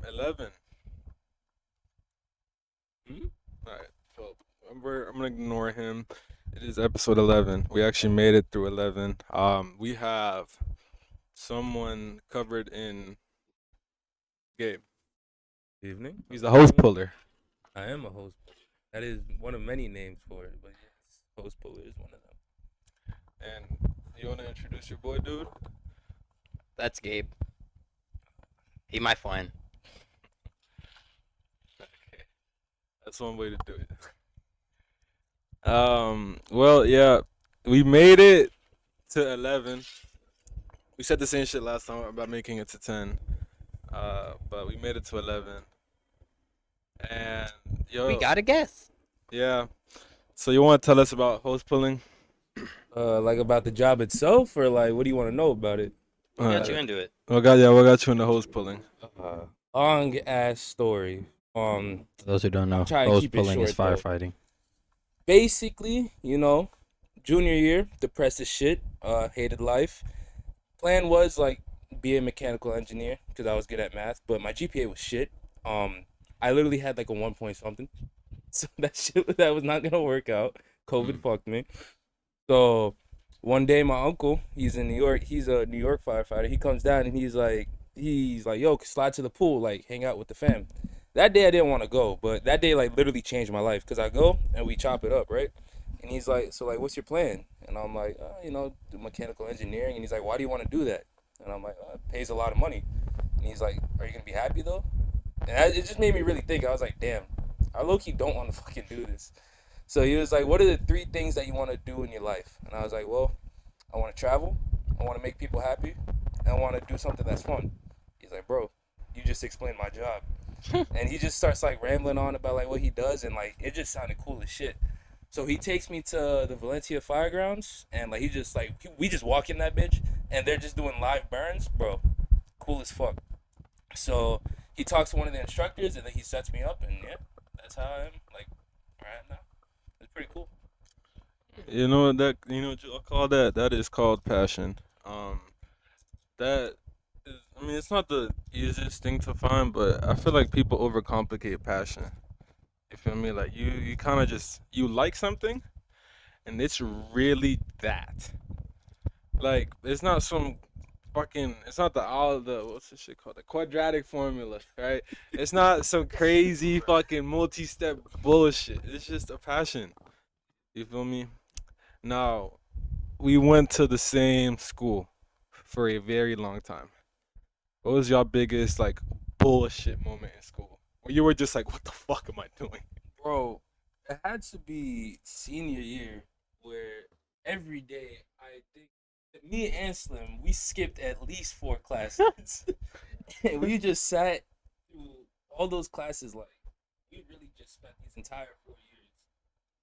11. All right, so I'm gonna ignore him. It is episode 11. We actually made it through 11. We have someone covered in Gabe. Evening. He's a host puller. I am a host puller. That is one of many names for it, but yes, host puller is one of them. And you wanna introduce your boy, dude? That's Gabe. He my friend. Okay, that's one way to do it. Well, yeah, we made it to 11. We said the same shit last time about making it to 10. But we made it to 11. And yo, We got a guess. yeah. So you want to tell us about host pulling? Like about the job itself, or like what do you want to know about it? What got Uh, you into it? What got you in the host pulling? Long ass story. For those who don't know, Try and hose keep it pulling is short, though. firefighting. Basically, junior year, depressed as shit. Hated life. Plan was like be a mechanical engineer because I was good at math, but my GPA was shit. I literally had like a 1 point something, so that was not gonna work out. COVID fucked me. So one day my uncle, he's in New York. He's a New York firefighter. He comes down and he's like, yo, slide to the pool, like hang out with the fam. That day I didn't want to go, but that day like literally changed my life because I go and we chop it up, right? And he's like, so like, what's your plan? And I'm like, do mechanical engineering. And he's like, why do you want to do that? And I'm like, it pays a lot of money. And he's like, are you gonna be happy though? And it just made me really think. I was like, damn, I low key don't want to fucking do this. So he was like, what are the 3 things that you want to do in your life? And I was like, well, I want to travel, I want to make people happy, and I want to do something that's fun. He's like, bro, you just explained my job. And he just starts like rambling on about like what he does, and like it just sounded cool as shit. So he takes me to the Valencia Firegrounds, and like we just walk in that bitch, and they're just doing live burns, bro. Cool as fuck. So he talks to one of the instructors, and then he sets me up, and yeah, that's how I am like right now. It's pretty cool. You know what you call that? That is called passion. That is, I mean, it's not the easiest thing to find, but I feel like people overcomplicate passion. You feel me? Like you kind of just you like something, and it's really that. Like it's not some fucking. It's not the what's this shit called? The quadratic formula, right? It's not some crazy fucking multi-step bullshit. It's just a passion. You feel me? Now, we went to the same school for a very long time. What was your biggest like bullshit moment in school? Where you were just like, what the fuck am I doing? Bro, it had to be senior year where every day I think me and Slim we skipped at least 4 classes. And we just sat through all those classes like we really just spent these entire 4 years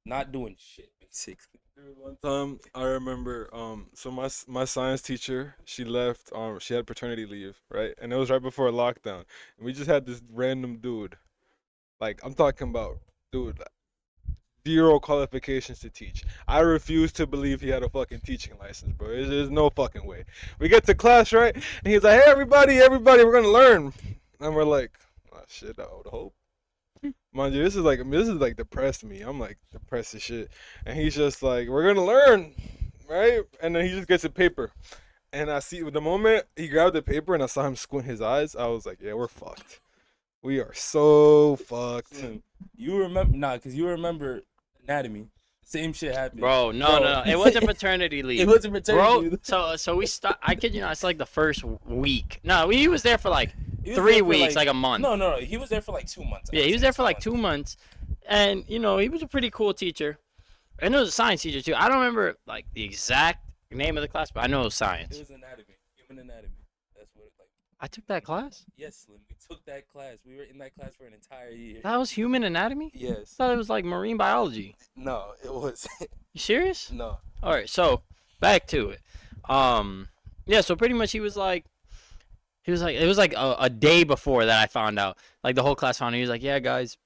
not doing shit basically. There was one time I remember, so my science teacher, she left, she had paternity leave, right? And it was right before lockdown. And we just had this random dude. Like, I'm talking about, dude, zero qualifications to teach. I refuse to believe he had a fucking teaching license, bro. There's no fucking way. We get to class, right? And he's like, hey, everybody, we're gonna learn. And we're like, oh, shit, I would hope. Mind you, this is like depressed me. I'm like depressed as shit. And he's just like, we're gonna learn, right? And then he just gets a paper. And I see the moment he grabbed the paper and I saw him squint his eyes, I was like, yeah, we're fucked. We are so fucked. Slim, you remember because you remember anatomy. Same shit happened. Bro, no. It wasn't paternity leave. It wasn't maternity Bro, leave. so we start. I kid you not. It's like the first week. No, he was there for like He was 3 there for, weeks, like a month. No. He was there for like 2 months. Yeah, he was there for like 2 months, and he was a pretty cool teacher. And it was a science teacher too. I don't remember like the exact name of the class, but I know it was science. It was anatomy, human anatomy. That's what it like. I took that class. Yes, Slim. We took that class. We were in that class for an entire year. That was human anatomy. I Yes. thought it was like marine biology. No, it was. You serious? No. All right, so back to it. Yeah, so pretty much it was like it was like a day before that I found out. Like the whole class found out. He was like, "Yeah, guys,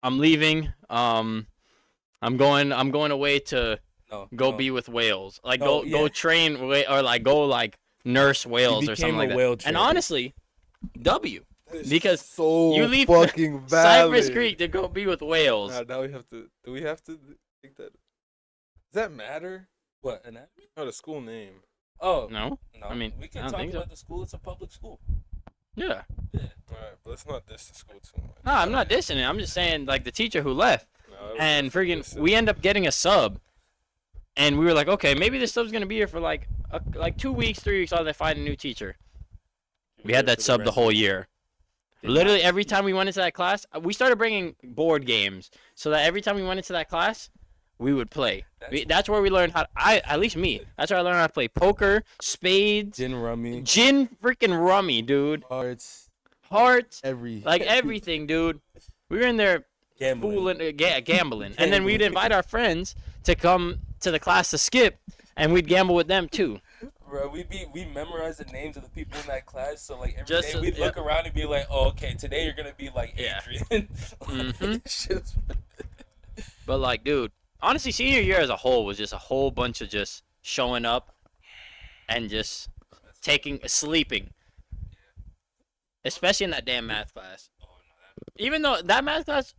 I'm leaving. I'm going away to No. go no. be with whales. Like No, go train or like go like nurse whales or became something a like that." whale And trainer. honestly, W. That is Because so you leave fucking valid. Cypress Creek to go be with whales. Now we have to. Do we have to think that? Does that matter? What? Anatomy? No, the school name. Oh No? no. I mean, we I can don't talk think so. about the school. It's a public school. Yeah. All right, but let's not diss the school too much. No, I'm not dissing it. I'm just saying, like, the teacher who left. No, that And was friggin', diss it. we end up getting a sub. And we were like, okay, maybe this sub's going to be here for, like 2 weeks, 3 weeks, while they find a new teacher. We had that sub the whole year. Literally, every time we went into that class, we started bringing board games. So that every time we went into that class, we would play. That's where we learned how at least me. That's where I learned how to play poker, spades, Gin rummy. gin freaking rummy, dude. Hearts. Hearts, Every. like everything, dude. We were in there Gambling. fooling, gambling. And then we'd invite our friends to come to the class to skip, and we'd gamble with them too. Bro, we memorize the names of the people in that class, so like every Just day so- we'd look around and be like, oh, okay, today you're gonna be like Yeah. Adrian. Mhm. Shit's- But like, dude, honestly, senior year as a whole was just a whole bunch of just showing up and just sleeping. Especially in that damn math class. Even though that math class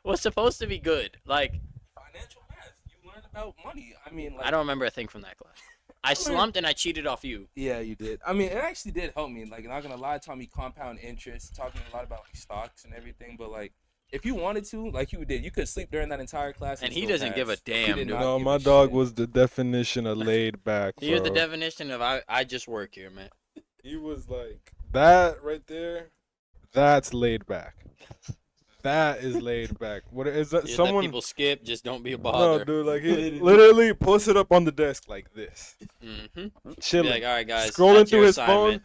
was supposed to be good. Like, Financial math. You learn about money. I mean, like, I don't remember a thing from that class. I slumped and I cheated off you. Yeah, you did. I mean, it actually did help me. Like, not gonna lie, it taught me compound interest, talking a lot about like stocks and everything. But like, if you wanted to, like you did, you could sleep during that entire class. And he still doesn't give a pass. He damn, did dude. not No, give my a dog shit. was the definition of laid back. He was the bro. definition of I just work here, man. He was like that right there. That's laid back. That is laid back. What is that? Just let Someone? people skip, just don't be a No, bother. dude. Like he literally posted up on the desk like this, Mm-hmm. Be chilling, like, all right, guys. scrolling that's your through his assignment."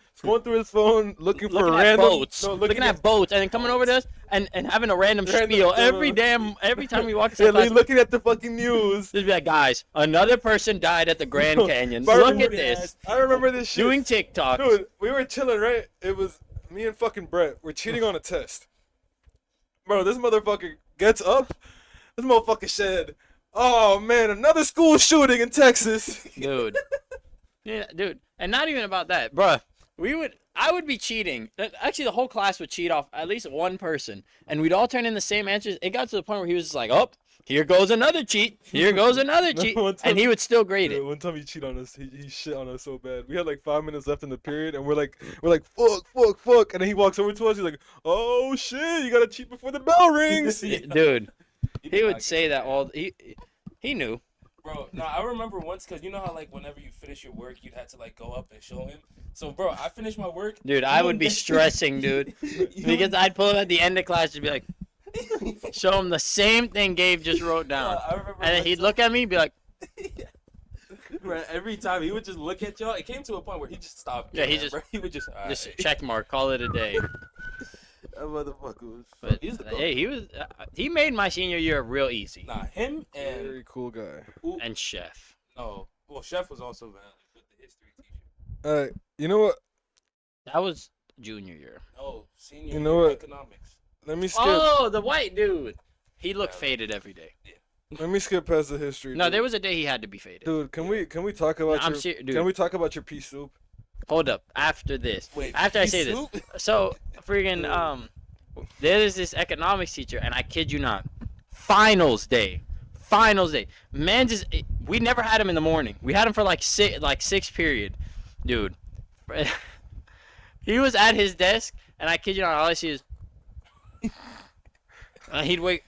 phone, looking for Looking at random boats, No, looking at boats, and then coming over to us and having a random Random spiel spiel. every time we walk into Yeah, class. like, looking at the fucking news. Just be like, guys, another person died at the Grand Canyon. Bro, Look at this. I remember this shit. Doing TikToks. Dude, we were chilling, right? It was me and fucking Brett. We're cheating on a test. Bro, this motherfucker gets up. This motherfucker said, "Oh man, another school shooting in Texas." Dude. Yeah, dude. And not even about that, bruh. I would be cheating. Actually, the whole class would cheat off at least one person, and we'd all turn in the same answers. It got to the point where he was just like, "Oh, here goes another cheat. Here goes another cheat," One time- and he would still grade Yeah, it. one time he cheated on us. He shit on us so bad. We had like 5 minutes left in the period, and we're like, fuck, and then he walks over to us. He's like, "Oh shit, you gotta cheat before the bell rings." Dude, he did would not say get that all. He knew. Bro, no, I remember once because you know how like whenever you finish your work, you'd have to like go up and show him. So, bro, I finished my work. Dude, I would be stressing, dude, because I'd pull him at the end of class and be like, show him the same thing Gabe just wrote down, I remember and then one he'd time- look at me and be like, Bro, every time he would just look at y'all. It came to a point where he just stopped. Yeah, he caring, just- bro. He would just check mark, call it a day. That motherfucker was. But He's the hey, he made my senior year real easy. Nah, him and Very cool guy. And Chef. no, well, Chef was also valid with the history teacher. Alright, you know what? That was junior year. No, senior. You know year what? Economics. Let me skip. Oh, the white dude. He looked faded every day. Let me skip past the history. No, dude. there was a day he had to be faded. Dude, can we talk about I'm your? serious, dude. Can we talk about your pea soup? Hold up. After this. Wait, After I pea say soup? this. So, freaking, there is this economics teacher, and I kid you not, finals day. Man, we never had him in the morning. We had him for like six period. Dude. He was at his desk, and I kid you not, all I see is, he'd wait,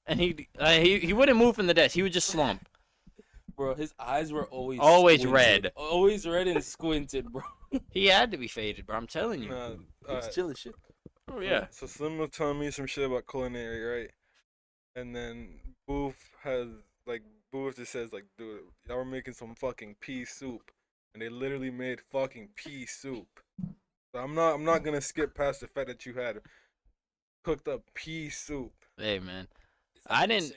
and he wouldn't move from the desk. He would just slump. Bro, his eyes were always Always red. Always red and squinted, bro. He had to be faded, bro. I'm telling you. Alright. chill as shit. Oh, yeah. So Slim was telling me some shit about culinary, right? And then Booth just says like, dude, y'all were making some fucking pea soup, and they literally made fucking pea soup. So I'm not gonna skip past the fact that you had cooked up pea soup. Hey, man. I didn't.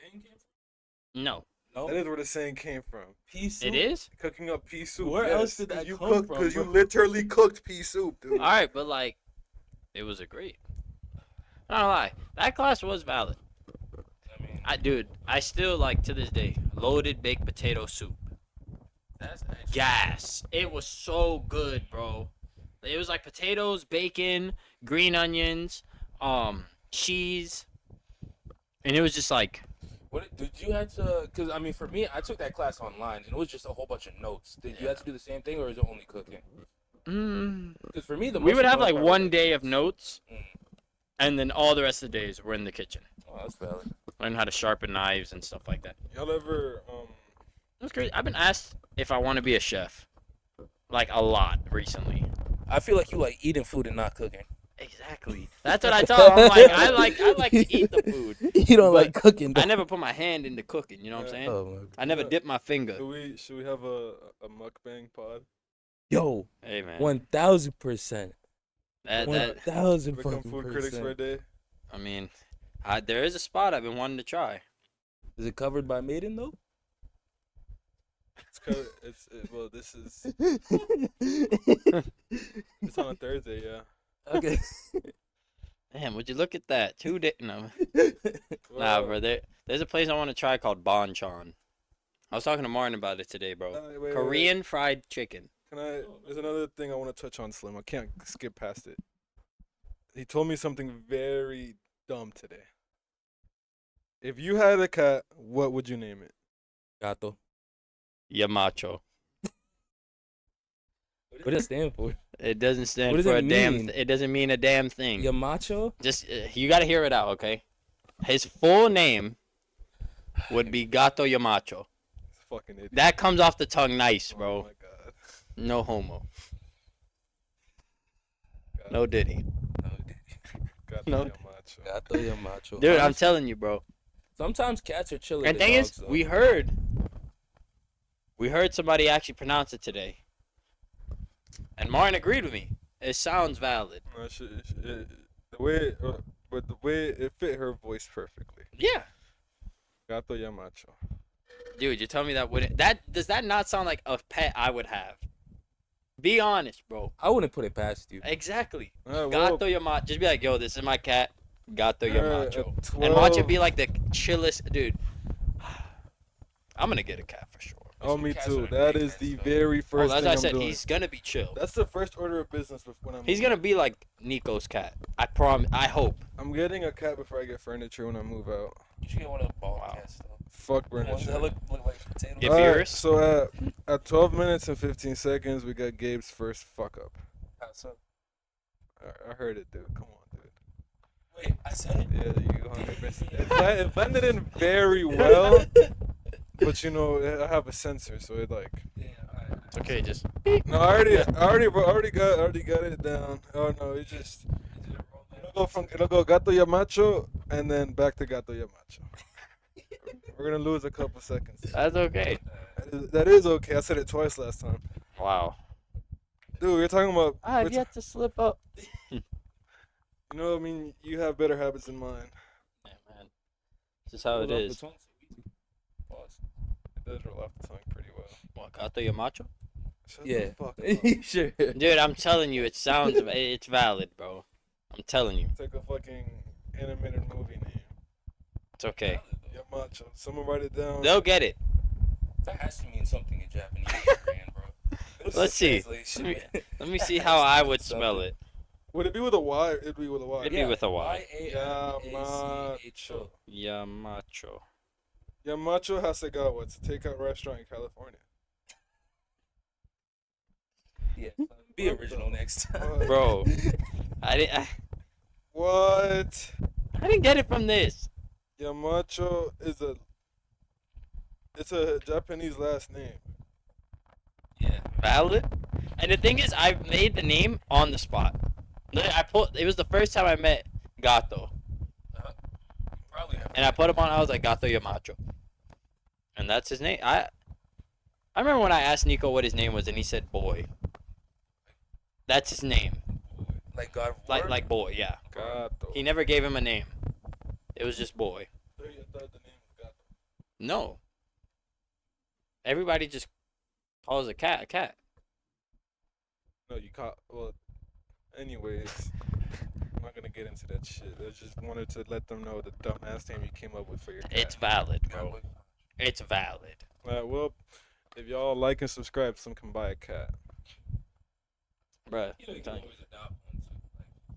No. No, That is where the saying came from. pea soup. It is? Cooking up pea soup. Where yes, else did that you come cooked, from, Because you bro? literally cooked pea soup, dude. All right, but like, it was a great. Not gonna lie, that class was valid. I mean, Dude, I still like to this day loaded baked potato soup. that's actually. Gas. It was so good, bro. It was like potatoes, bacon, green onions, cheese, and it was just like, What did you have to? Because I mean, for me, I took that class online, and it was just a whole bunch of notes. Did you have to do the same thing, or is it only cooking? Because for me, the we most would have annoying like part was, one day of notes, Mm. and then all the rest of the days were in the kitchen. Oh, that's valid. Learn how to sharpen knives and stuff like that. Y'all ever That's crazy. I've been asked if I want to be a chef, like a lot recently. I feel like you like eating food and not cooking. Exactly. That's what I tell them. I'm like, I like to eat the food. You don't But like cooking. I never put my hand into cooking. You know what I'm saying? Oh my God. I never dip my finger. should we have a mukbang pod? Yo, Hey man, 1000%. that 1000 Become fucking food critics for a percent. day. I mean, there is a spot I've been wanting to try. Is it covered by Maiden though? Well, this is it's on a Thursday, yeah. Okay. Damn, would you look at that? 2 days? No, nah, Well, bro. There's a place I want to try called Bonchon. I was talking to Martin about it today, bro. wait. Korean fried chicken. There's another thing I want to touch on, Slim. I can't skip past it. He told me something very dumb today. If you had a cat, what would you name it? Gato. Yamacho. What does it stand for? It doesn't stand What does for it a damn. mean? It doesn't mean a damn thing. Yamacho? Just you gotta hear it out, okay? His full name would be Gato Yamacho. Fucking idiot. That comes off the tongue nice, Oh bro. my god. No homo. God. No diddy. God No. damn macho. Gato Yamacho. Dude, I'm telling you, bro. Sometimes cats are chilling. And thing is, we heard somebody actually pronounce it today. And Martin agreed with me. It sounds valid. No, the way it fit her voice perfectly. Yeah. Gato Yamacho. Dude, you tell me that wouldn't does that not sound like a pet I would have? Be honest, bro. I wouldn't put it past you. Exactly. Well, Gato Yamacho. Just be like, yo, this is my cat. Gato Yamacho. at And watch it 12 be like the chillest dude. I'm gonna get a cat for sure. Oh, me Cats too. are That great is cats, the though. very first As thing I I'm said, doing. he's gonna be chill. That's the first order of business when I'm. He's gonna be like Nico's cat. I promise. I hope. I'm getting a cat before I get furniture when I move out. You should get one of the ball Wow. cats though. Fuck Ones furniture. that look like potatoes. Get Alright, beers? so at 12 minutes and 15 seconds, we got Gabe's first fuck up. I heard it, dude. Come on, dude. Wait, I said it. Yeah, you 100%. It blended in very well, but you know, I have a sensor, so it like. Yeah, alright. It's okay. Just No, I already got it down. Oh no, it just. It'll go Gato Yamacho and then back to Gato Yamacho. We're gonna lose a couple seconds. that's okay. That is okay. I said it twice last time. Wow. Dude, we're talking about. I've yet to slip up. You know, I mean, you have better habits than mine. Yeah, man. This is how it is. Pause. It does roll off the tongue pretty well. What, Gato Yamacho? Shut Yeah. the fuck up. Sure. Dude, I'm telling you, it sounds. It's valid, bro. I'm telling you, It's like a fucking animated movie name. it's okay. Yamacho. Someone write it down. They'll get it. That has to mean something in Japanese or Korean, bro. Let's see. Translation. Let me see how I would spell it. Would it be with a Y? It'd be with a Y. It'd be with a Y. Y-A-M-A-C-H-O. Yamacho. Yamacho Hasegawa. It's a takeout restaurant in California. Yeah. Be original next time. Bro, I What? didn't get it from this. Yamacho is it's a Japanese last name. Yeah. Valid. And the thing is, I made the name on the spot. It was the first time I met Gato, Probably have. and I put him on. I was like Gato Yamacho, and that's his name. I remember when I asked Nico what his name was, and he said Boy. That's his name. Like God of War? Like Boy, yeah. Gato. He never gave him a name. It was just Boy. I thought the name was Gato. No. Everybody just calls a cat a cat. No, you caught. Well, anyways, I'm not gonna get into that shit. I just wanted to let them know the dumbass name you came up with for your cat. It's valid, bro. It's valid. Well, if y'all like and subscribe, some can buy a cat. bruh. You know, you I'm can telling you, always adopt one too.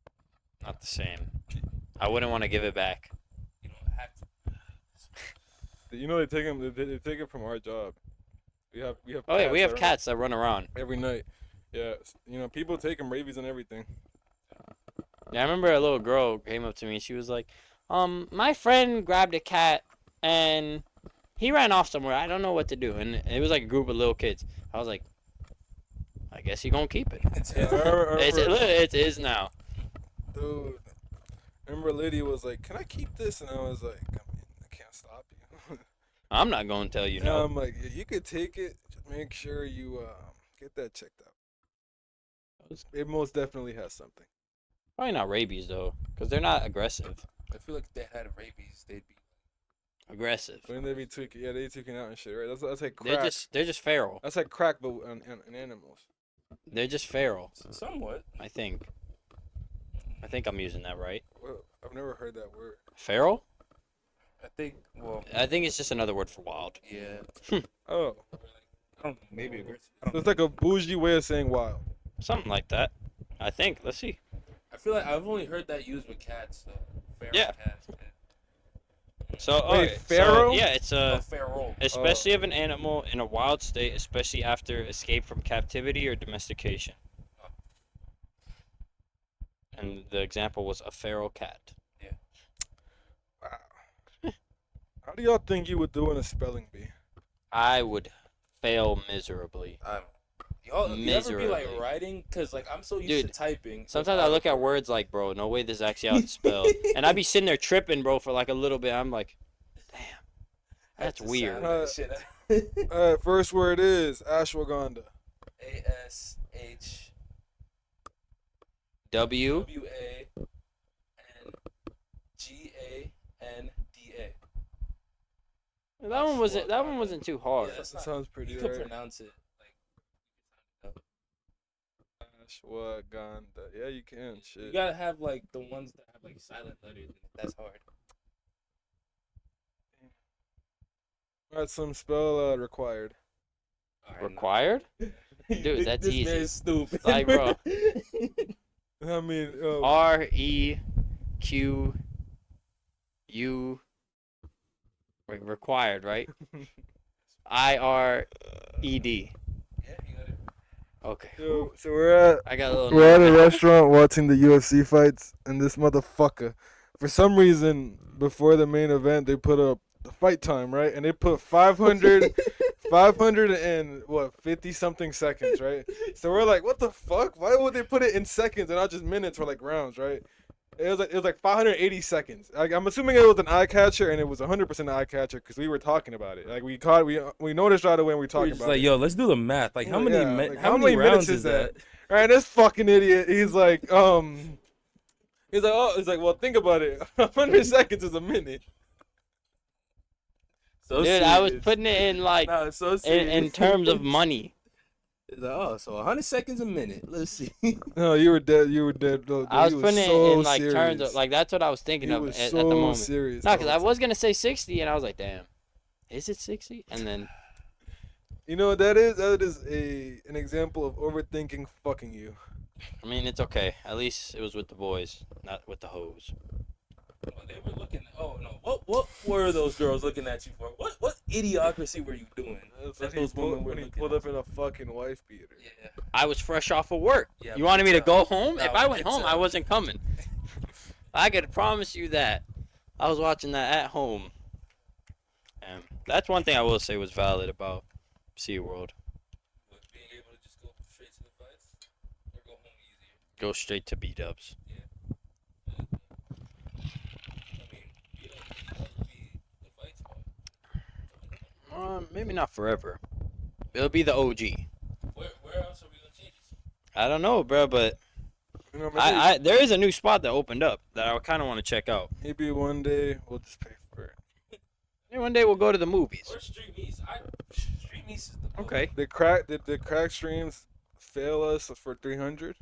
Like, not the same. I wouldn't want to give it back. you don't have to. You know they take him. They take it from our job. We have. Oh yeah, we cats have that run cats that run around. every night. Yeah, you know people take them rabies and everything. Yeah, I remember a little girl came up to me. She was like, my friend grabbed a cat and he ran off somewhere. I don't know what to do." And it was like a group of little kids. I was like, "I guess you're gonna keep it." It's Yeah, I remember, It is now. dude. I remember Lydia was like, "Can I keep this?" And I was like, "I mean, I can't stop you." I'm not gonna tell you And no. I'm like, "Yeah, you could take it. Just make sure you get that checked out. It most definitely has something." Probably not rabies though, because they're not aggressive. I feel like if they had rabies, they'd be. Aggressive. When they be tweaking, yeah, they tweaking out and shit, right? That's like crack. They're just feral. That's like crack, but on animals. They're just feral. Somewhat. I think. I think I'm using that right. Well, I've never heard that word. Feral? I think. Well. I think it's just another word for wild. Yeah. Oh, I don't know. Maybe aggressive. so it's like a bougie way of saying wild. Something like that. I think. Let's see. I feel like I've only heard that used with cats though. Feral Yeah. Cats. Yeah. So, Wait, okay, feral? So, yeah, it's A a feral. especially of an animal in a wild state, especially after escape from captivity or domestication. And the example was a feral cat. Wow. How do y'all think you would do in a spelling bee? I would fail miserably. Y'all, you ever be like Miserably. writing? Cause like I'm so used Dude, to typing. Sometimes I look at words like, bro, no way this is actually how it's spelled. And I'd be sitting there tripping, bro, for like a little bit. I'm like, damn, that's weird. First word is ashwagandha. ASH W. WANGANDA. That one wasn't too hard. Yeah, that's That not- sounds pretty You could right. pronounce it like. Ashwagandha. Yeah, you can. Shit. You gotta have like the ones that have like silent letters. That's hard. Alright, some spell required. All right, Required? nah. Dude, that's this easy. Man is stupid. Like, bro. I mean, REQU. Wait, required, right? IRED. Yeah, you got it. Okay. so we're I got a little. at a restaurant watching the UFC fights, and this motherfucker, for some reason, before the main event, they put up the fight time, right? And they put 500 and what 50 something seconds, right? So we're like, what the fuck? Why would they put it in seconds and not just minutes or like rounds, right? It was like 580 seconds. Like, I'm assuming it was an eye catcher, and it was 100% an eye catcher because we were talking about it. Like we noticed right away when we were We're talking just about like, it. yo, let's do the math. Like, how many Yeah, like, how many minutes rounds is that? All right, this fucking idiot. He's like, well, think about it. 100 seconds is a minute. So Dude, I was serious. putting it in like Nah, it's so in serious. terms of money. It's like, oh, so 100 seconds a minute. Let's see. No, you were dead. You were dead. No, I was he putting it so in like serious. terms of like that's what I was thinking He of was at so the moment. serious. No, the because whole I time. was gonna say 60, and I was like, damn, is it 60? And then You know what that is? That is an example of overthinking fucking you. I mean, it's okay. At least it was with the boys, not with the hoes. Oh, they were looking. Oh no! What were those girls looking at you for? What idiocracy were you doing? That's That when those women were when he looking pulled at up in a fucking wife beater. Yeah. I was fresh off of work. Yeah, You wanted me to big go time. home? Nah, If I went big home, I time. wasn't coming. I could promise you that. I was watching that at home. And that's one thing I will say was valid about SeaWorld. But being able to just go straight to the fights or go home easier. Go straight to B-dubs. I mean, you know, that would be the fight spot. Maybe not forever. It'll be the OG. Where else are we gonna change this? I don't know, bro, but You know, maybe, I there is a new spot that opened up that I kind of want to check out. maybe one day we'll just pay for it. Maybe one day we'll go to the movies. Or Street Meats. Street Meats is the Okay. The crack streams fail us for 300.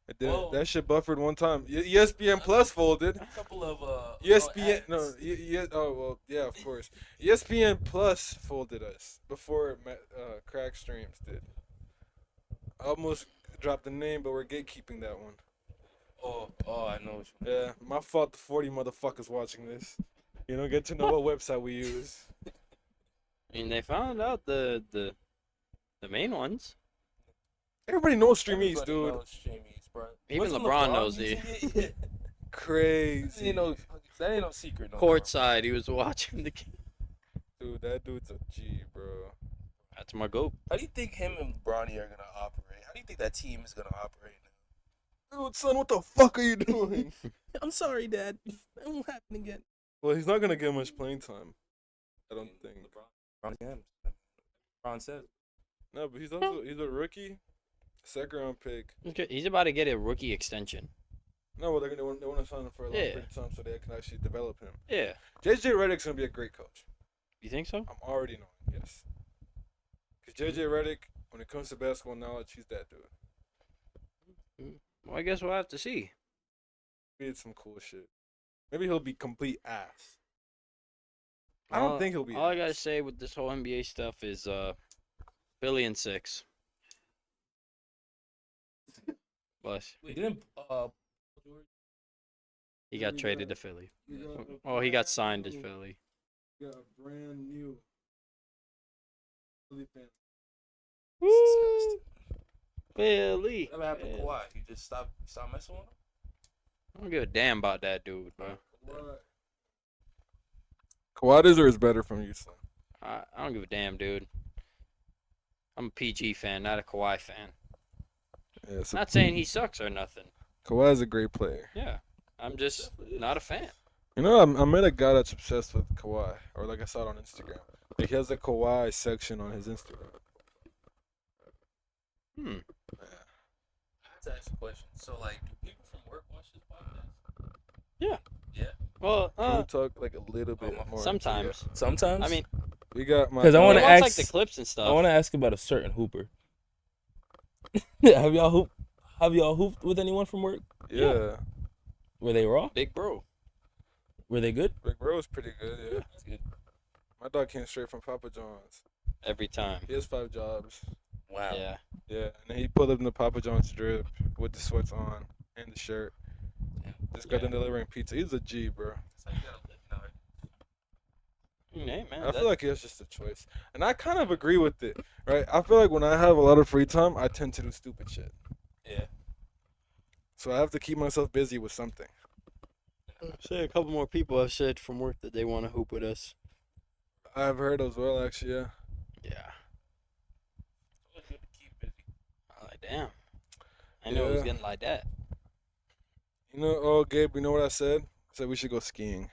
It did. Whoa. That shit buffered one time. ESPN Plus folded. A couple of ESPN ads. oh well, yeah, of course. ESPN Plus folded us before crack streams did. Almost drop the name, but we're gatekeeping that one. Oh, I know what you mean. Yeah, my fault. The 40 motherfuckers watching this. You don't get to know what website we use. I mean, they found out the main ones. Everybody knows Stream East, Everybody dude. knows Stream East, bro. Even Wasn't LeBron knows using it. it? That Crazy. ain't no secret. No more. Courtside, he was watching the game. Dude, that dude's a G, bro. That's my goat. How do you think him and Bronny are gonna operate? How do you think that team is gonna operate now? Dude, son, what the fuck are you doing? I'm sorry, Dad. That won't happen again. Well, he's not gonna get much playing time. I don't think. LeBron says. No, but he's a rookie, second round pick. Okay, he's about to get a rookie extension. No, well, they want to sign him for a long Yeah. period of time so they can actually develop him. Yeah. JJ Redick's gonna be a great coach. You think so? I'm already knowing, yes. Because JJ Redick, when it comes to basketball knowledge, he's that dude. Well, I guess we'll have to see. He did some cool shit. Maybe he'll be complete ass. I don't think he'll be. All I ass. gotta say with this whole NBA stuff is Philly and 6. Bless. We didn't. He got traded to Philly. Oh, he got signed to Philly. Got a brand new Philly fan. Woo! Philly. Never happened to Yeah. Kawhi. You just stop messing with him. I don't give a damn about that dude, bro. Kawhi deserves better from Houston. I don't give a damn, dude. I'm a PG fan, not a Kawhi fan. Yeah, so Not saying he sucks or nothing. Kawhi's a great player. Yeah, I'm just not a fan. You know, I met a guy that's obsessed with Kawhi, or like I saw it on Instagram. Like he has a Kawhi section on his Instagram. Hmm. I have to ask a question. So, like, do people from work watch this podcast? Yeah. Yeah. Well, Can we talk like a little bit more? sometimes. Sometimes. I mean, We got my. 'Cause I they wanna watch ask- like the clips and stuff. I want to ask about a certain hooper. Have y'all hooped with anyone from work? Yeah, Were they raw? Big bro. Were they good? Big Bro was pretty good. Yeah, That's good. my dog came straight from Papa John's. Every time. He has 5 jobs. Wow. Yeah. Yeah, and then he pulled up in the Papa John's drip with the sweats on and the shirt. Just got Yeah. done delivering pizza. He's a G, bro. Hey, man. I feel like it's just a choice, and I kind of agree with it, right? I feel like when I have a lot of free time, I tend to do stupid shit. Yeah. So I have to keep myself busy with something. Say a couple more people have said from work that they want to hoop with us. I've heard as well, actually. Yeah. Yeah. I'm like, damn. I know it was Yeah. getting like that. You know, oh Gabe, you know what I said? I said we should go skiing.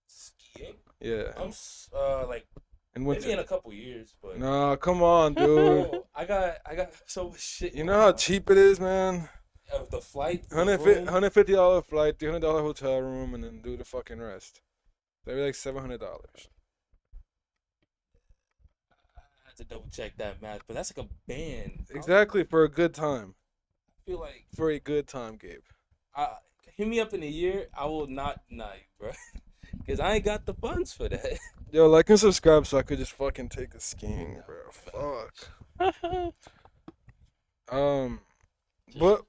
Skiing? Yeah. I'm like And maybe in a couple years, but Nah, come on, dude. Bro, I got so much shit. You know how cheap it is, man. Of the flight, the $150 room. $150 flight, $300 hotel room, and then do the fucking rest. Maybe like $700. I had to double check that math, but that's like a band. Exactly, for a good time. I feel like For a good time, Gabe. hit me up in a year, I will not deny you, bro. Because I ain't got the funds for that. Yo, like and subscribe so I could just fucking take a skiing, bro. Fuck.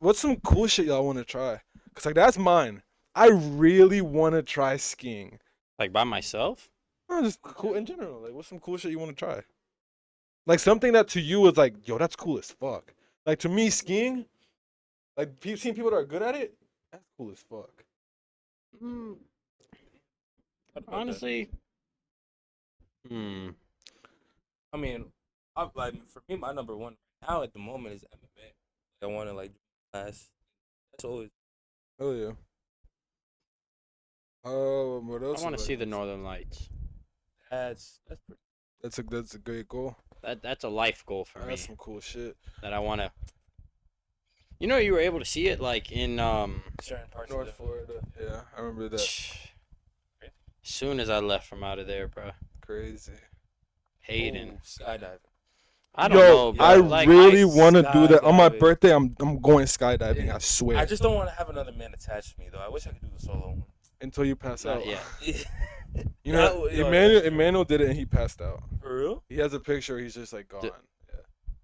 What's some cool shit y'all want to try? Cause like that's mine. I really want to try skiing. Like by myself? No, just cool in general. Like, what's some cool shit you want to try? Like something that to you is like, yo, that's cool as fuck. Like to me, skiing, like seeing people that are good at it, that's cool as fuck. Honestly. I mean, for me, my number one right now at the moment is MMA. I want to like class. That's always. Oh yeah. What else? I want to is see like- the Northern Lights. That's pretty. That's a great goal. That's a life goal for me. That's some cool shit. That I want to. You know, you were able to see it like in Certain parts North of Florida. Yeah, I remember that. Soon as I left from out of there, bro. Crazy. Hayden. skydiving. I don't Yo, know, bro. I Like, really want to do that on my skydiving. birthday. I'm going skydiving. Yeah. I swear. I just don't want to have another man attached to me though. I wish I could do the solo one. Until you pass Not out. yet. You know, That- yo, Emmanuel that's true. Emmanuel did it and he passed out. For real? He has a picture. He's just like gone.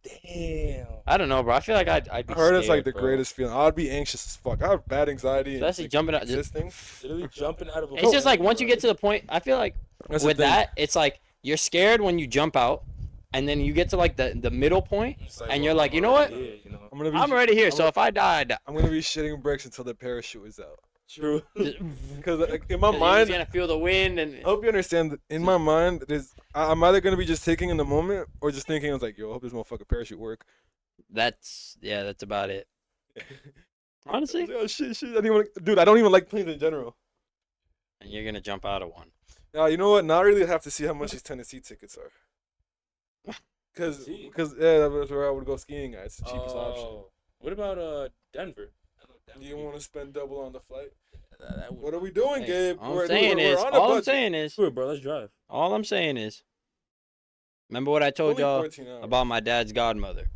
Yeah. Damn. I don't know, bro. I feel like I'd be I heard it's like scared, the bro. greatest feeling. I'd be anxious as fuck. I have bad anxiety. and Especially like, jumping out. existing. Literally jumping out of a It's just like plane, once you bro. get to the point, I feel like That's the with thing. that, it's like you're scared when you jump out, and then you get to like the middle point, It's and well, you're like, I'm you know what? already here, you know? I'm gonna be. I'm already here. So I'm- if I died, I'm gonna be shitting bricks until the parachute is out. True. Because like, in my you're mind, gonna feel the wind and I hope you understand. That in my mind, I'm either gonna be just taking in the moment or just thinking, I was like, yo, I hope this motherfucking parachute work. that's about it. Honestly, Oh shit! I don't even, dude, I don't even like planes in general. and you're gonna jump out of one. You know what? Now I really have to see how much these Tennessee tickets are. Cause yeah, that's where I would go skiing. It's the cheapest option. What about Denver? Do you want to spend double on the flight? That would... What are we doing, Hey, Gabe? all I'm saying is, on a all I'm budget. saying is, Sure, bro. Let's drive. all I'm saying is, remember what I It's told only y'all 14 hours. about my dad's godmother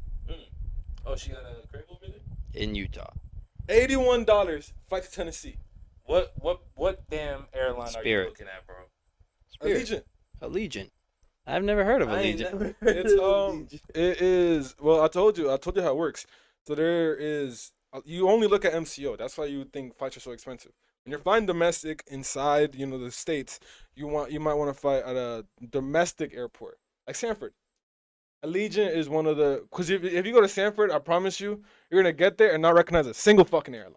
Oh, she got a crib over there. in Utah. $81 flight to Tennessee. What damn airline are you Spirit. looking at, bro? Spirit. Allegiant. Allegiant. I've never heard of Allegiant. It's it is well. I told you how it works. So there is you only look at MCO. That's why you think flights are so expensive. When you're flying domestic inside, the states, you might want to fly at a domestic airport like Sanford. Allegiant is one of the because if you go to Sanford, I promise you, you're gonna get there and not recognize a single fucking airline.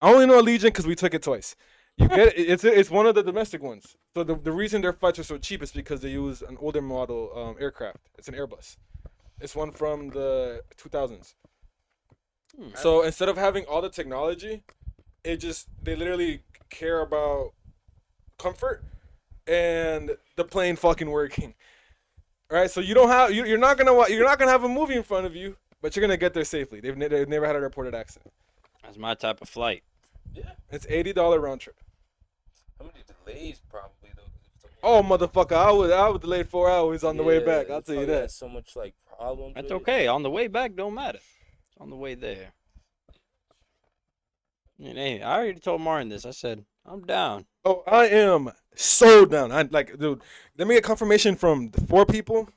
I only know Allegiant because we took it twice. You get it's one of the domestic ones. So the reason their flights are so cheap is because they use an older model aircraft. It's an Airbus. It's one from the 2000s. So instead of having all the technology, they literally care about comfort and the plane fucking working. All right, so you're not gonna have a movie in front of you, but you're gonna get there safely. They've never had a reported accident. That's my type of flight. Yeah. It's $80 round trip. How many delays probably though? 'cause it's a- Oh motherfucker, I was delayed 4 hours on the way Yeah, back. I'll it tell you probably that. has so much like problems. That's with it. okay. On the way back, don't matter. It's on the way there. And hey, I already told Martin this. I said, I'm down. Oh, I am so down. Dude, let me get confirmation from the 4 people.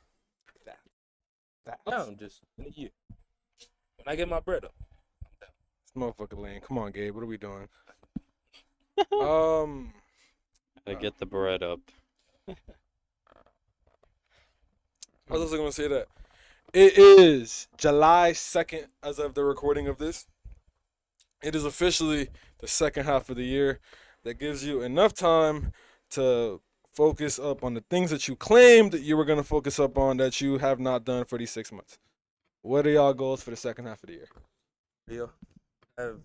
Down just in a year. When I get my bread up. This motherfucker lane. Come on, Gabe. What are we doing? I get the bread up. I was also gonna say that it is July 2nd as of the recording of this. It is officially the second half of the year. That gives you enough time to focus up on the things that you claimed that you were gonna focus up on that you have not done for these 6 months. What are y'all goals for the second half of the year? Real. I have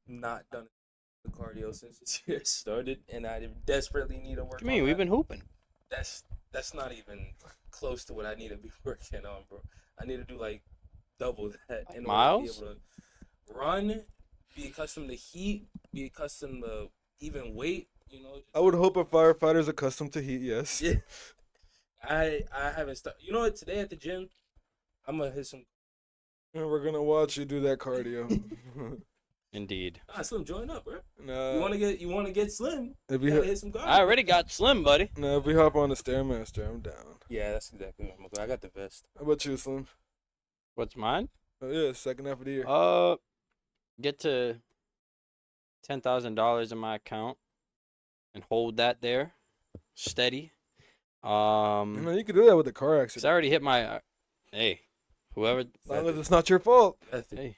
not done the cardio since this year started, and I desperately need to work. What do you mean? on We've that. been hooping. That's not even close to what I need to be working on, bro. I need to do like double that in Miles? order to be able to run, be accustomed to heat, be accustomed to even weight. I would hope a firefighter is accustomed to heat. Yes. Yeah. I haven't started. You know what? Today at the gym, I'm gonna hit some. And we're gonna watch you do that cardio. Indeed. Slim, join up, bro. Nah. You wanna get slim? If You we gotta ha- hit some cardio. I already got Slim, buddy. if we hop on the stairmaster, I'm down. Yeah, that's exactly what I'm gonna do. I got the vest. How about you, Slim? What's mine? Oh yeah, second half of the year. Get to $10,000 in my account and hold that there, steady. You know, you can do that with the car 'Cause I accident. already hit my. Hey, whoever. As long as it's not your fault. Hey,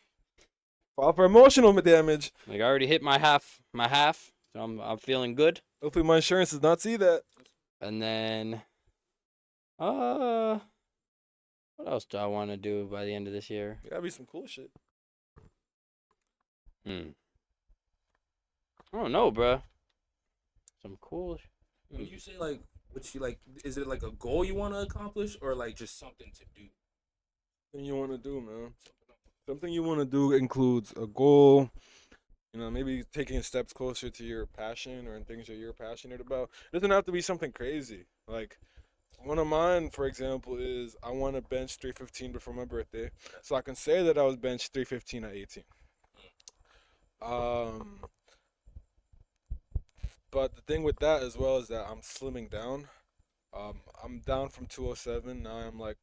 File for emotional damage. like I already hit my half. So I'm feeling good. Hopefully my insurance does not see that. And then, what else do I want to do by the end of this year? Gotta be some cool shit. I don't know, bruh. Some cool. When you say like, what you like, is it like a goal you want to accomplish, or like just something to do? Something you want to do, man. Something you want to do includes a goal. You know, maybe taking steps closer to your passion or in things that you're passionate about. It doesn't have to be something crazy. Like one of mine, for example, is I want to bench 315 before my birthday, so I can say that I was bench 315 at 18. But the thing with that as well is that I'm slimming down. I'm down from 207. Now I'm like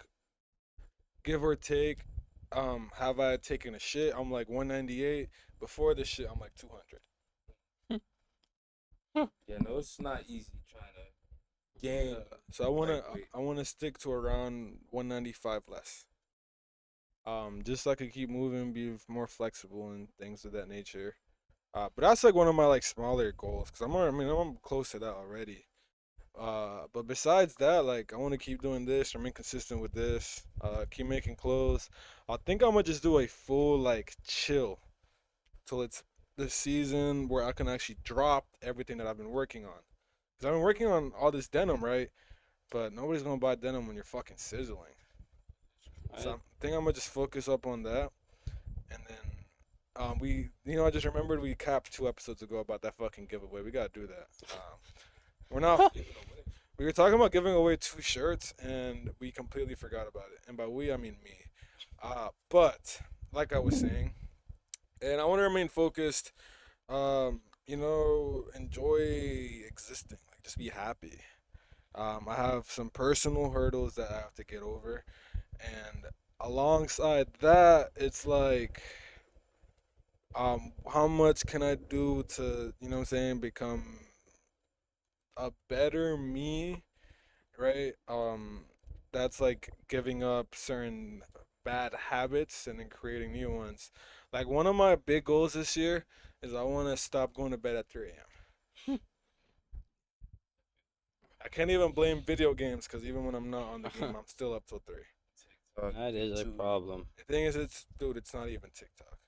give or take. Have I taken a shit? I'm like 198. Before the shit, I'm like 200. Yeah, no, it's not easy trying to gain. So like, weight. I wanna stick to around 195 less. Just so I could keep moving, be more flexible and things of that nature. But that's like one of my like smaller goals, cause I mean I'm close to that already. But besides that, like I want to keep doing this, remain consistent with this, keep making clothes. I think I'm gonna just do a full like chill till it's the season where I can actually drop everything that I've been working on. Cause I've been working on all this denim, right? But nobody's gonna buy denim when you're fucking sizzling. So I think I'm gonna just focus up on that, and then I just remembered we capped 2 episodes ago about that fucking giveaway. We gotta do that. We're not. We were talking about giving away 2 shirts, and we completely forgot about it. And by we, I mean me. But like I was saying, and I want to remain focused. Enjoy existing. Like, just be happy. I have some personal hurdles that I have to get over, and alongside that, it's like, how much can I do to, what I'm saying, become a better me, right? That's like giving up certain bad habits and then creating new ones. Like one of my big goals this year is I want to stop going to bed at 3 a.m. I can't even blame video games because even when I'm not on the game, I'm still up till 3. That is a problem. The thing is, it's not even TikTok.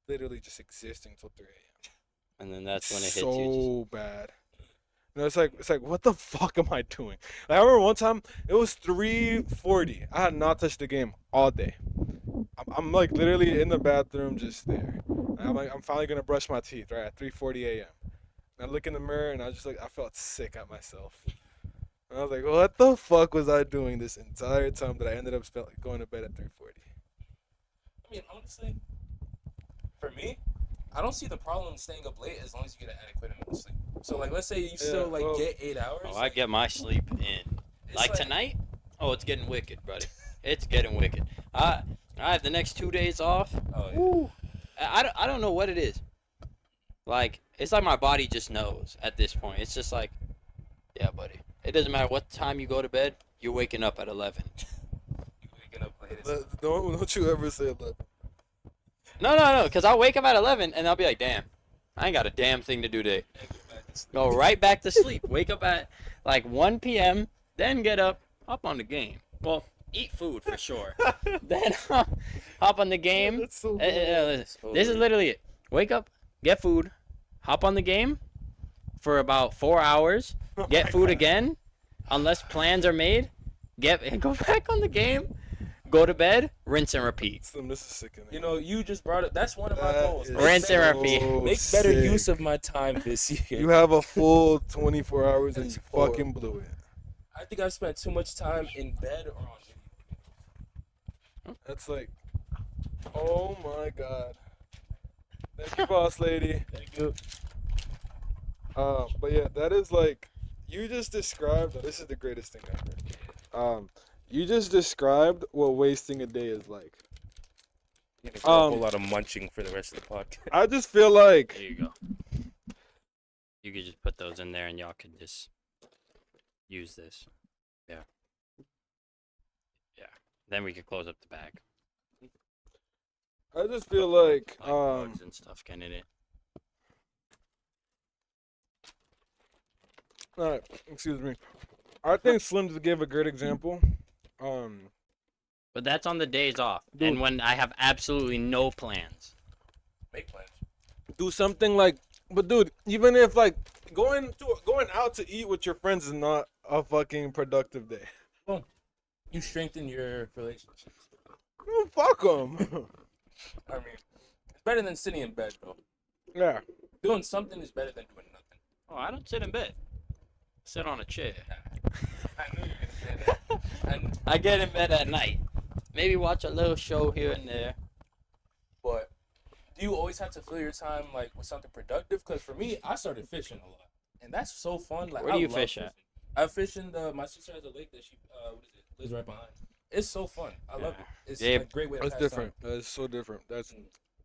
Literally just existing till 3 a.m. And then that's when it hits so you. bad. It's like what the fuck am I doing? Like, I remember one time it was 3:40. I had not touched the game all day. I'm like literally in the bathroom just there. And I'm like I'm finally gonna brush my teeth right at 3:40 a.m. And I look in the mirror and I was just like I felt sick at myself. And I was like, what the fuck was I doing this entire time that I ended up going to bed at 3:40? I mean, honestly, for me, I don't see the problem staying up late as long as you get an adequate amount of sleep. So, like, let's say you still get 8 hours. Oh, I get my sleep in. Like tonight? Oh, it's getting wicked, buddy. It's getting wicked. I have the next 2 days off. Oh, yeah. I don't know what it is. Like, it's like my body just knows at this point. It's just like, yeah, buddy. It doesn't matter what time you go to bed, you're waking up at 11. You waking up late. Don't you ever say 11. No, because I'll wake up at 11 and I'll be like, damn, I ain't got a damn thing to do today. Go right back to sleep. Wake up at like 1 p.m., then get up, hop on the game. Well, eat food for sure. Then hop on the game. That's so This is literally it. Wake up, get food, hop on the game for about 4 hours, get food again, unless plans are made, go back on the game, go to bed, rinse and repeat. This is sickening. You know, you just brought it. That's one of my goals. Rinse and repeat. Make better use of my time this year. You have a full 24 hours and you fucking blew it. I think I've spent too much time in bed or on video. That's like, oh my god. Thank you, boss lady. Thank you. But yeah, that is like, you just described. This is the greatest thing ever. You just described what wasting a day is like. You can do a whole lot of munching for the rest of the podcast. I just feel like There you go. You could just put those in there and y'all could just use this. Yeah. Yeah. Then we could close up the bag. I just feel like bugs and stuff getting in it. all right, excuse me. I think Slim just gave a great example. But that's on the days off. Dude. And when I have absolutely no plans. Make plans. Do something like, but dude, even if like going out to eat with your friends is not a fucking productive day. Well, you strengthen your relationships. Oh, fuck them. I mean, it's better than sitting in bed, though. Yeah. Doing something is better than doing nothing. Oh, I don't sit in bed. Sit on a chair. I knew you were gonna say that. And I get in bed at night. Maybe watch a little show here and there. but do you always have to fill your time like with something productive? Because for me, I started fishing a lot, and that's so fun. Like, Where do I you love fish at? I fish in my sister has a lake that she lives right behind. It's so fun. I love it. It's Yeah. a great way to That's pass different. That's so different. That's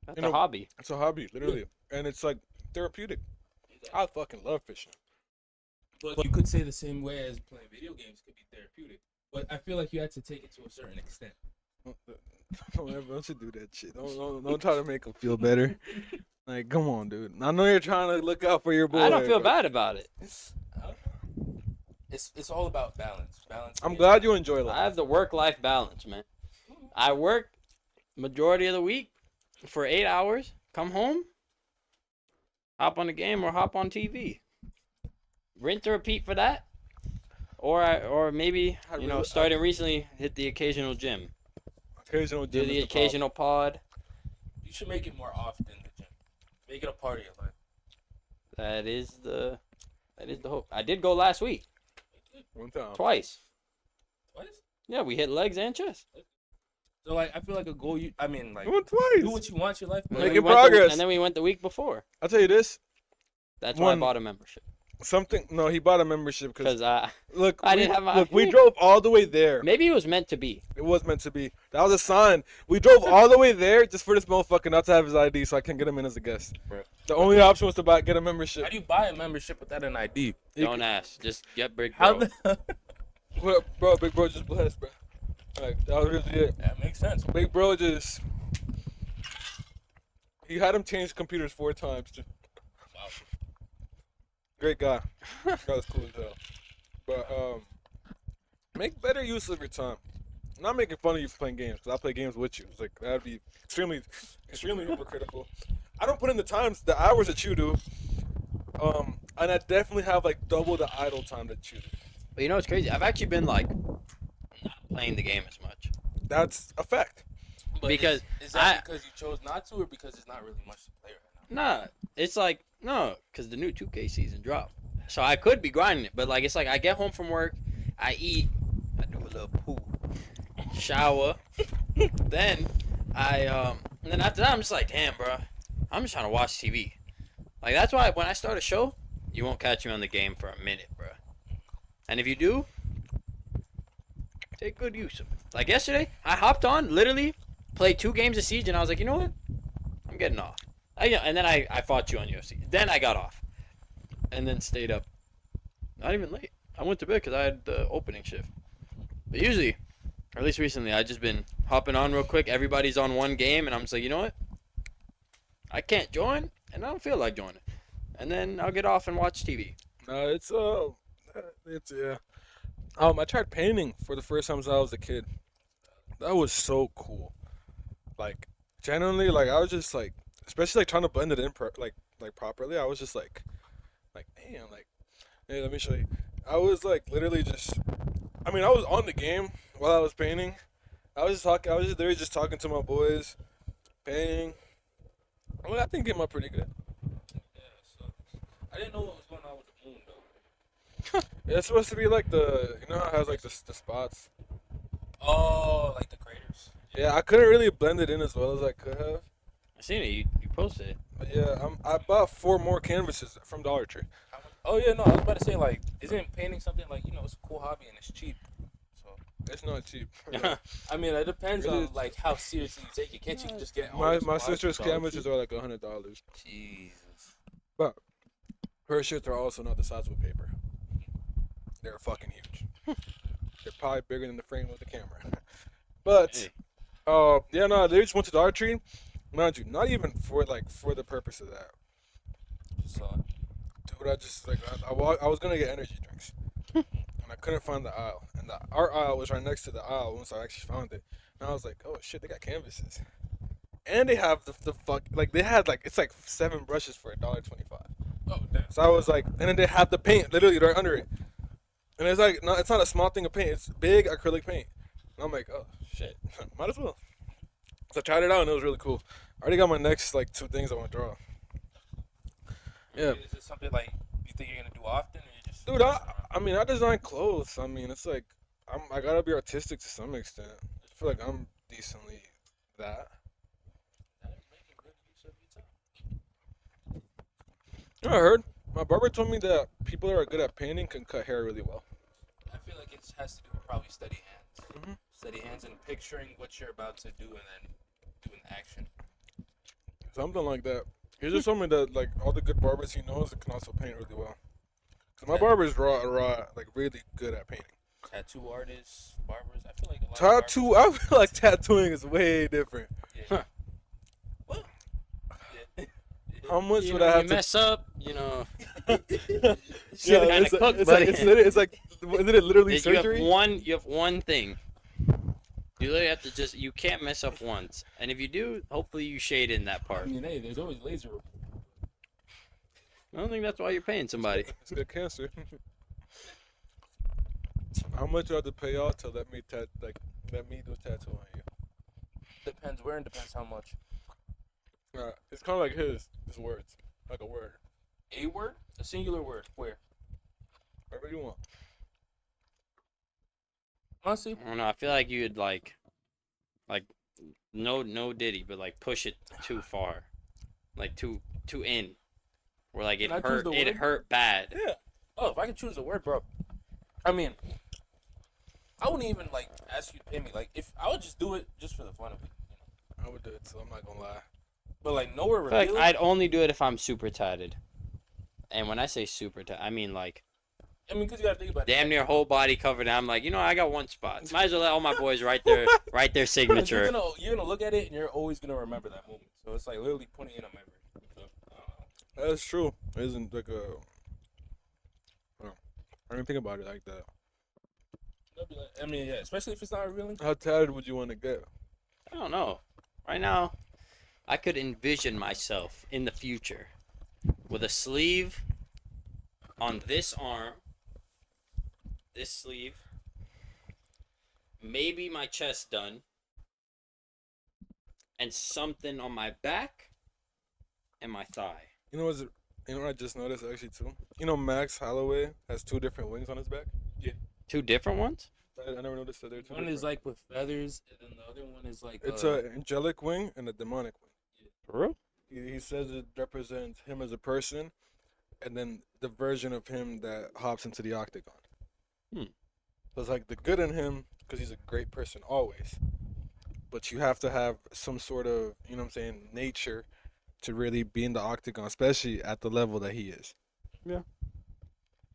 That's You a know- hobby. it's a hobby, literally, and it's like therapeutic. I fucking love fishing. time. But you could say the same way as playing video games could be therapeutic. But I feel like you had to take it to a certain extent. Don't you do that shit. Don't try to make him feel better. Like, come on, dude. I know you're trying to look out for your boy. I don't feel but bad about it. It's all about balance. Balance. I'm is- glad you enjoy life. I have the work-life balance, man. I work majority of the week for 8 hours, come home, hop on the game or hop on TV. Rinse to repeat for that. Or maybe, I you know, really- starting recently, hit the occasional gym. Occasional Do gym the is problem. occasional pod. You should make it more often. The gym. Make it a part of your life. That is the hope. I did go last week, One time. twice. Twice. Yeah, we hit legs and chest. So like, I feel like a goal. I mean, like, I went twice. do what you want your life. And But then Making we went the- progress. and then we went the week before. I'll tell you this. That's why I One- bought a membership. No, he bought a membership because Because look, I didn't have my- look. We drove all the way there. maybe it was meant to be. It was meant to be. That was a sign. We drove all the way there just for this motherfucker not to have his ID, so I can get him in as a guest. Bro. The only option was to get a membership. how do you buy a membership without an ID? You Don't ask. Just get big How bro. the? Bro, big bro just blessed, bro. Like that was really it. That makes sense. Big bro just he had him change computers 4 times. Wow. Great guy. That was cool as hell. But make better use of your time. I'm not making fun of you for playing games because I play games with you. It's like that'd be extremely hypocritical. I don't put in the hours that you do. And I definitely have like double the idle time that you do. But you know what's crazy? I've actually been like not playing the game as much. That's a fact. But Because is that because you chose not to, or because there's not really much to play right now? Nah, it's like no, because the new 2K season dropped. So I could be grinding it, but like it's like I get home from work, I eat, I do a little poo, shower, then and then after that I'm just like, damn, bro, I'm just trying to watch TV. Like that's why when I start a show, you won't catch me on the game for a minute, bro. And if you do, take good use of it. Like yesterday, I hopped on, literally played 2 games of Siege, and I was like, you know what? I'm getting off. And then I fought you on UFC. Then I got off. And then stayed up. Not even late. I went to bed because I had the opening shift. But usually, or at least recently, I've just been hopping on real quick. Everybody's on one game, and I'm just like, you know what? I can't join, and I don't feel like joining. And then I'll get off and watch TV. No, it's yeah. I tried painting for the first time since I was a kid. That was so cool. Like, genuinely, like I was just like, especially like trying to blend it in like properly. I was just like, damn, like, hey, let me show you. I was like literally just, I mean, I was on the game while I was painting. I was just there just talking to my boys, painting. I mean, I think it came out pretty good. Yeah. So I didn't know what was going on with the moon though. Yeah, it's supposed to be like you know how it has like the spots. Oh, like the craters. Yeah, I couldn't really blend it in as well as I could have. I seen it. You posted it. But yeah, I bought 4 more canvases from Dollar Tree. Oh yeah, no, I was about to say like, isn't painting something like it's a cool hobby and it's cheap? So It's not cheap. I mean, it depends It on is. like how seriously you take it. Can't you just get my sister's canvases are like $100. Jesus. But her shirts are also not the size of a paper. They're fucking huge. They're probably bigger than the frame of the camera. But Hey. yeah, no, they just went to Dollar Tree. Mind you, not even for the purpose of that. So Dude, I just like I was gonna get energy drinks, and I couldn't find the aisle, and our aisle was right next to the aisle once I actually found it, and I was like, oh shit, they got canvases, and they have the fuck like they had like it's like 7 brushes for $1.25. oh damn. So I was like, and then they have the paint literally right under it, and it's like no, it's not a small thing of paint, it's big acrylic paint, and I'm like, oh shit, might as well. So I tried it out and it was really cool. I already got my next like 2 things I want to draw. Yeah. Is it something like you think you're gonna do often, or you just? Dude, I mean, I design clothes. I mean, it's like I gotta be artistic to some extent. I feel like I'm decently that. You know, I heard my barber told me that people that are good at painting can cut hair really well. I feel like it has to do with probably steady hands. Mhm. steady hands, and picturing what you're about to do, and then doing the action. Something like that. He just told me that like all the good barbers he knows can also paint really well. Cause my barber is raw, like really good at painting. Tattoo artists, barbers. I feel like a lot of Tattoo, I feel like tattooing is way different. barbers- Yeah. How much You would know, I you have to? mess up, you know. Yeah, Kinda it's, cook, it's buddy. like isn't it literally surgery? You have one thing. You literally have to you can't mess up once. And if you do, hopefully you shade in that I part. mean, hey, there's always laser. I don't think that's why you're paying somebody. It's good cancer. How much do I have to pay y'all to let me do tattoo on you? Depends where and depends how much. It's kind of like his words, like a word. A word? A singular word. Where? Whatever you want. Honestly, I don't know. I feel like you'd like no Diddy, but like push it too far, like too in, where like it Can I choose hurt. the It word? hurt bad. yeah. Oh, if I could choose a word, bro. I mean, I wouldn't even like ask you to pay me. Like, if I would just do it just for the fun of it. I would do it, so I'm not gonna lie. But like nowhere I feel like revealing. I'd only do it if I'm super tatted. And when I say super tatted, I mean like I mean, cause you gotta think about it. damn near whole body covered. And I'm like, I got one spot. Might as well let all my boys write their You're signature. gonna look at it and you're always gonna remember that moment. So it's like literally putting in a memory. So, I don't know. That's true. It isn't like a. I didn't think about it like that. It'll be like- I mean, yeah, especially if it's not revealing. How tatted would you want to get? I don't know. Right now, I could envision myself in the future with a sleeve on this arm, this sleeve, maybe my chest done, and something on my back and my thigh. You know what I just noticed actually too? You know Max Holloway has 2 different wings on his back. Two different ones? I never noticed that they're 2 One different. is like with feathers, and then the other one is like. It's a angelic wing and a demonic wing. For real? He says it represents him as a person, and then the version of him that hops into the octagon. Hmm. So it's like the good in him, because he's a great person always. But you have to have some sort of, you know what I'm saying, nature to really be in the octagon, especially at the level that he is. Yeah.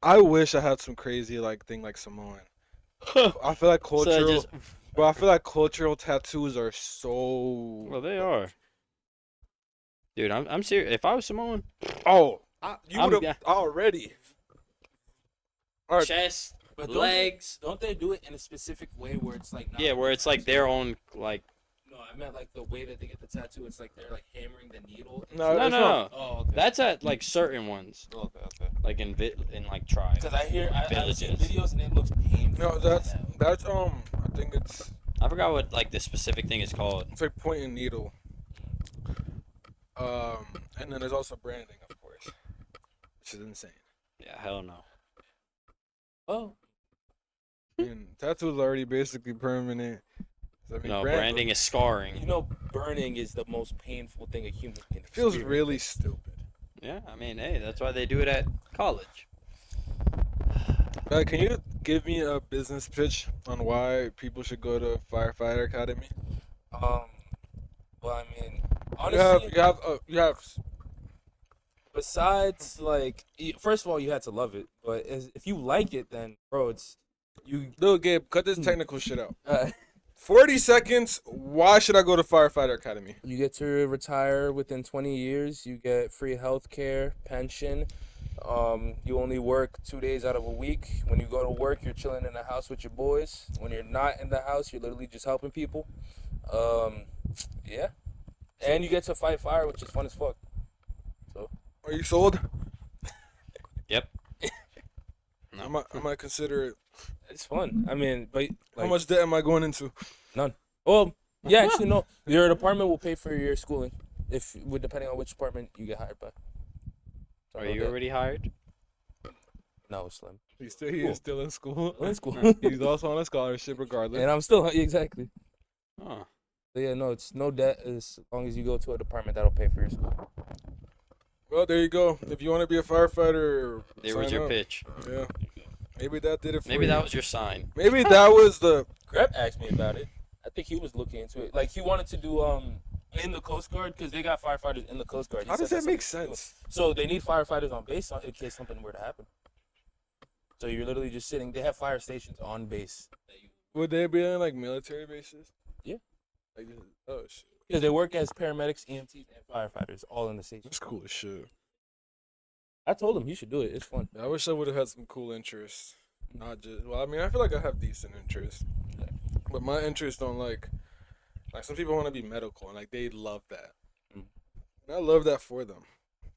I wish I had some crazy like thing like Samoan. I feel like cultural, but I feel like cultural tattoos are so. Well, they are. Dude, I'm serious. If I was Samoan, Oh, you I'm- would have already. All right. chest, But legs. Don't they do it in a specific way where it's like? Not Yeah, where it's like their own like. No, I meant like the way that they get the tattoo. It's like they're like hammering the needle. No, No, it's no, not. no. Oh, okay. That's at like certain ones, Okay, okay. like in like tribes. Because I've seen Villages. videos and it looks painful. No, that's I think it's I forgot what like the specific thing is called. like point and needle. And then there's also branding, of course, which is insane. Yeah, hell no. Oh, I mean, tattoos are already basically permanent. So, I mean, No, branding is scarring. you know, burning is the most painful thing a human can. It feels experience. really stupid. Yeah, I mean, hey, that's why they do it at college. Can you give me a business pitch on why people should go to Firefighter Academy? Well, I mean, honestly, You have. besides like, first of all, you had to love it. But if you like it, then bro, it's you. Little Gabe, cut this technical shit out. Uh, 40 seconds. Why should I go to Firefighter Academy? You get to retire within 20 years. You get free health care, pension. You only work 2 days out of a week. When you go to work, you're chilling in the house with your boys. When you're not in the house, you're literally just helping people. Yeah. And you get to fight fire, which is fun as fuck. Are you sold? Yep. I might consider it. It's fun. I mean, but How like, much debt am I going into? well, yeah, actually, no. Your department will pay for your schooling, depending on which department you get hired by. Are you already hired? No, Slim. He is still in school. I'm in school. He's also on a scholarship regardless. And I'm still exactly. Oh. But yeah, no, it's no debt as long as you go to a department that'll pay for your school. Well, there you go. If you want to be a firefighter, There was sign your up. pitch. Yeah. Maybe that did it for Maybe you. that was your sign. Maybe that was the Greb asked me about it. I think he was looking into it. Like he wanted to do in the Coast Guard because they got firefighters in the Coast Guard. He How does said that that's make something to do. sense? So they need firefighters on base in case something were to happen. So you're literally just sitting. They have fire stations on base. Would they be in like military bases? Yeah. Like, oh shit, Because they work as paramedics, EMTs, and firefighters all in the station. that's cool as shit. I told him he should do it. It's fun. I wish I would have had some cool interests. Not just well, I mean, I feel like I have decent interests, but my interests don't like some people want to be medical and like they love that. Mm. And I love that for them.